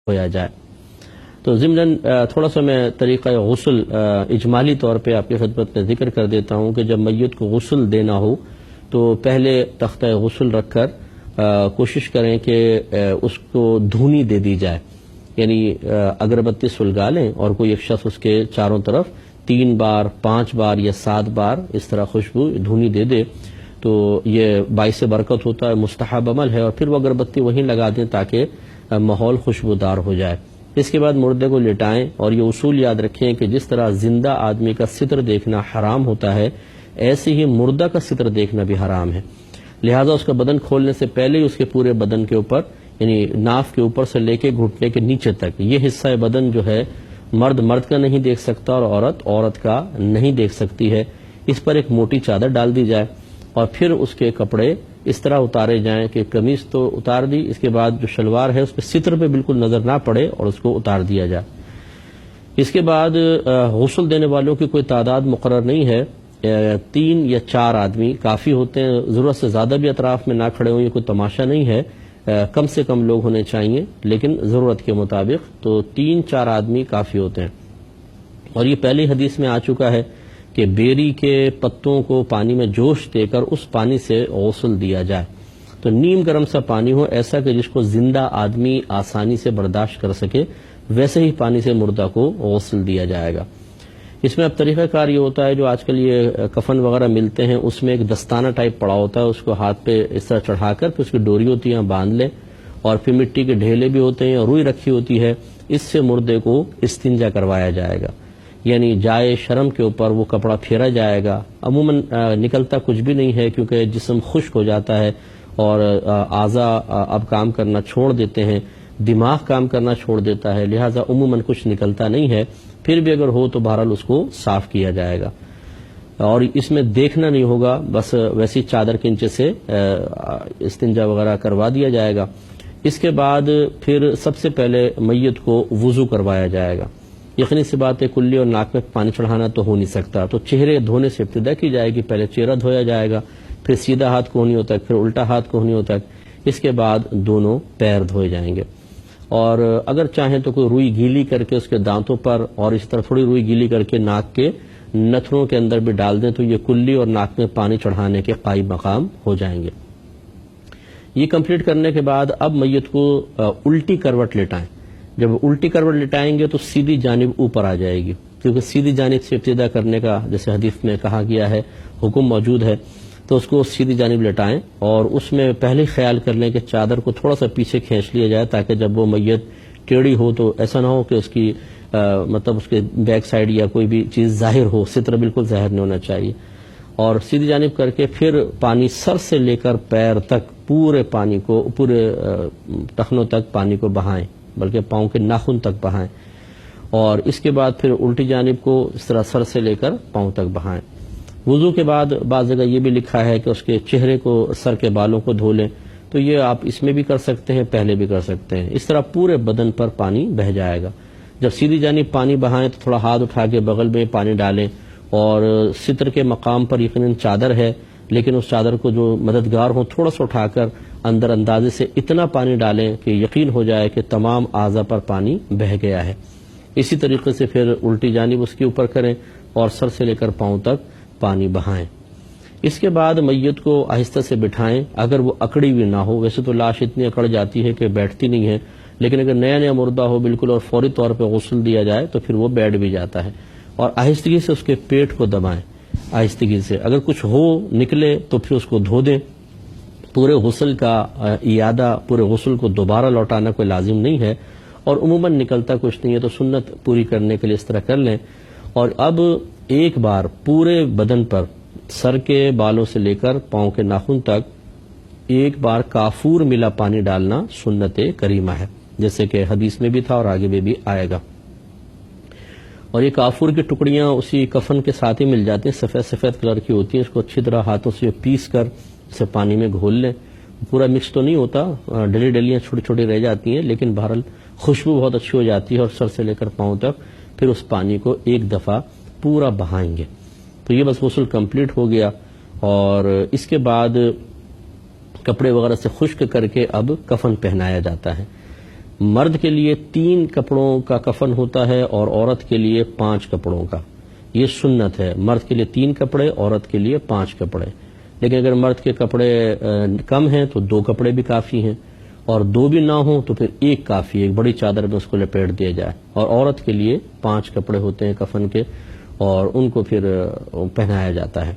ہویا جائے۔ تو ضمناً تھوڑا سا میں طریقہ غسل اجمالی طور پہ آپ کی خدمت میں ذکر کر دیتا ہوں کہ جب میت کو غسل دینا ہو تو پہلے تختہ غسل رکھ کر کوشش کریں کہ اس کو دھونی دے دی جائے، یعنی اگربتی سلگا لیں اور کوئی ایک شخص اس کے چاروں طرف 3 بار 5 بار یا 7 بار اس طرح خوشبو دھونی دے دے تو یہ باعث برکت ہوتا ہے، مستحب عمل ہے، اور پھر وہ اگربتی وہیں لگا دیں تاکہ ماحول خوشبودار ہو جائے۔ اس کے بعد مردے کو لٹائیں، اور یہ اصول یاد رکھیں کہ جس طرح زندہ آدمی کا ستر دیکھنا حرام ہوتا ہے، ایسے ہی مردہ کا ستر دیکھنا بھی حرام ہے، لہذا اس کا بدن کھولنے سے پہلے ہی اس کے پورے بدن کے اوپر، یعنی ناف کے اوپر سے لے کے گھٹنے کے نیچے تک یہ حصہ بدن جو ہے مرد کا نہیں دیکھ سکتا اور عورت کا نہیں دیکھ سکتی ہے، اس پر ایک موٹی چادر ڈال دی جائے، اور پھر اس کے کپڑے اس طرح اتارے جائیں کہ قمیص تو اتار دی، اس کے بعد جو شلوار ہے اس پہ ستر پہ بالکل نظر نہ پڑے اور اس کو اتار دیا جائے۔ اس کے بعد غسل دینے والوں کی کوئی تعداد مقرر نہیں ہے، 3 یا 4 آدمی کافی ہوتے ہیں، ضرورت سے زیادہ بھی اطراف میں نہ کھڑے ہوں، یہ کوئی تماشا نہیں ہے، کم سے کم لوگ ہونے چاہیے لیکن ضرورت کے مطابق، تو 3-4 آدمی کافی ہوتے ہیں۔ اور یہ پہلی حدیث میں آ چکا ہے کہ بیری کے پتوں کو پانی میں جوش دے کر اس پانی سے غسل دیا جائے، تو نیم گرم سا پانی ہو، ایسا کہ جس کو زندہ آدمی آسانی سے برداشت کر سکے، ویسے ہی پانی سے مردہ کو غسل دیا جائے گا۔ اس میں اب طریقہ کار یہ ہوتا ہے، جو آج کل یہ کفن وغیرہ ملتے ہیں اس میں ایک دستانہ ٹائپ پڑا ہوتا ہے، اس کو ہاتھ پہ اس طرح چڑھا کر پھر اس کی ڈوری ہوتی ہے باندھ لیں، اور پھر مٹی کے ڈھیلے بھی ہوتے ہیں اور روئی رکھی ہوتی ہے، اس سے مردے کو استنجا کروایا جائے گا، یعنی جائے شرم کے اوپر وہ کپڑا پھیرا جائے گا۔ عموماً نکلتا کچھ بھی نہیں ہے کیونکہ جسم خشک ہو جاتا ہے اور اعضاء اب کام کرنا چھوڑ دیتے ہیں، دماغ کام کرنا چھوڑ دیتا ہے، لہٰذا عموماً کچھ نکلتا نہیں ہے، پھر بھی اگر ہو تو بہرحال اس کو صاف کیا جائے گا، اور اس میں دیکھنا نہیں ہوگا، بس ویسی چادر کے نیچے سے استنجا وغیرہ کروا دیا جائے گا۔ اس کے بعد پھر سب سے پہلے میت کو وضو کروایا جائے گا۔ یقینی سی بات ہے کلی اور ناک میں پانی چڑھانا تو ہو نہیں سکتا، تو چہرے دھونے سے ابتدا کی جائے گی، پہلے چہرہ دھویا جائے گا، پھر سیدھا ہاتھ کوہنیوں تک، پھر الٹا ہاتھ کوہنیوں تک، اس کے بعد دونوں پیر دھوئے جائیں گے، اور اگر چاہیں تو کوئی روئی گیلی کر کے اس کے دانتوں پر اور اس طرح تھوڑی روئی گیلی کر کے ناک کے نتھنوں کے اندر بھی ڈال دیں تو یہ کلی اور ناک میں پانی چڑھانے کے قائم مقام ہو جائیں گے۔ یہ کمپلیٹ کرنے کے بعد اب میت کو الٹی کروٹ لٹائیں۔ جب الٹی کروٹ لٹائیں گے تو سیدھی جانب اوپر آ جائے گی، کیونکہ سیدھی جانب سے ابتدا کرنے کا جیسے حدیث میں کہا گیا ہے حکم موجود ہے، تو اس کو سیدھی جانب لٹائیں، اور اس میں پہلے خیال کر لیں کہ چادر کو تھوڑا سا پیچھے کھینچ لیا جائے تاکہ جب وہ میت ٹیڑھی ہو تو ایسا نہ ہو کہ اس کی مطلب اس کے بیک سائڈ یا کوئی بھی چیز ظاہر ہو، ستر بالکل ظاہر نہیں ہونا چاہیے، اور سیدھی جانب کر کے پھر پانی سر سے لے کر پیر تک پورے پانی کو، پورے ٹخنوں تک پانی کو بہائیں، بلکہ پاؤں کے ناخن تک بہائیں، اور اس کے بعد پھر الٹی جانب کو اس طرح سر سے لے کر پاؤں تک بہائیں۔ وضو کے بعد بعض جگہ یہ بھی لکھا ہے کہ اس کے چہرے کو، سر کے بالوں کو دھو لیں، تو یہ آپ اس میں بھی کر سکتے ہیں، پہلے بھی کر سکتے ہیں، اس طرح پورے بدن پر پانی بہہ جائے گا۔ جب سیدھی جانب پانی بہائیں تو تھوڑا ہاتھ اٹھا کے بغل میں پانی ڈالیں، اور ستر کے مقام پر یقیناً چادر ہے لیکن اس چادر کو جو مددگار ہوں تھوڑا سا اٹھا کر اندر اندازے سے اتنا پانی ڈالیں کہ یقین ہو جائے کہ تمام اعضاء پر پانی بہہ گیا ہے۔ اسی طریقے سے پھر الٹی جانب اس کے اوپر کریں اور سر سے لے کر پاؤں تک پانی بہائیں۔ اس کے بعد میت کو آہستہ سے بٹھائیں، اگر وہ اکڑی ہوئی نہ ہو، ویسے تو لاش اتنی اکڑ جاتی ہے کہ بیٹھتی نہیں ہے، لیکن اگر نیا مردہ ہو بالکل اور فوری طور پہ غسل دیا جائے تو پھر وہ بیٹھ بھی جاتا ہے، اور آہستگی سے اس کے پیٹ کو دبائیں، آہستگی سے، اگر کچھ ہو نکلے تو پھر اس کو دھو دیں۔ پورے غسل کا اعادہ، پورے غسل کو دوبارہ لوٹانا کوئی لازم نہیں ہے، اور عموماً نکلتا کچھ نہیں ہے تو سنت پوری کرنے کے لیے اس طرح کر لیں۔ اور اب ایک بار پورے بدن پر، سر کے بالوں سے لے کر پاؤں کے ناخن تک ایک بار کافور ملا پانی ڈالنا سنت کریمہ ہے، جیسے کہ حدیث میں بھی تھا اور آگے بھی آئے گا۔ اور یہ کافور کی ٹکڑیاں اسی کفن کے ساتھ ہی مل جاتی ہیں، سفید سفید کلر کی ہوتی ہیں، اس کو اچھی طرح ہاتھوں سے پیس کر اسے پانی میں گھول لیں، پورا مکس تو نہیں ہوتا، ڈلی ڈلیاں چھوٹی چھوٹی رہ جاتی ہیں، لیکن بہرحال خوشبو بہت اچھی ہو جاتی ہے، اور سر سے لے کر پاؤں تک پھر اس پانی کو ایک دفعہ پورا بہائیں گے۔ تو یہ بس غسل کمپلیٹ ہو گیا، اور اس کے بعد کپڑے وغیرہ سے خشک کر کے اب کفن پہنایا جاتا ہے۔ مرد کے لیے 3 کپڑوں کا کفن ہوتا ہے اور عورت کے لیے 5 کپڑوں کا. یہ سنت ہے، مرد کے لیے 3 کپڑے، عورت کے لیے 5 کپڑے. لیکن اگر مرد کے کپڑے کم ہیں تو 2 کپڑے بھی کافی ہیں، اور 2 بھی نہ ہوں تو پھر 1 کافی ہے، ایک بڑی چادر میں اس کو لپیٹ دیا جائے. اور عورت کے لیے 5 کپڑے ہوتے ہیں کفن کے، اور ان کو پھر پہنایا جاتا ہے.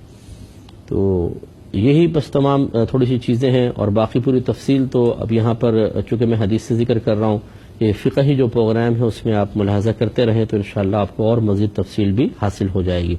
تو یہی بس تمام تھوڑی سی چیزیں ہیں، اور باقی پوری تفصیل تو اب یہاں پر چونکہ میں حدیث سے ذکر کر رہا ہوں، یہ فقہی جو پروگرام ہے اس میں آپ ملاحظہ کرتے رہیں تو انشاءاللہ آپ کو اور مزید تفصیل بھی حاصل ہو جائے گی.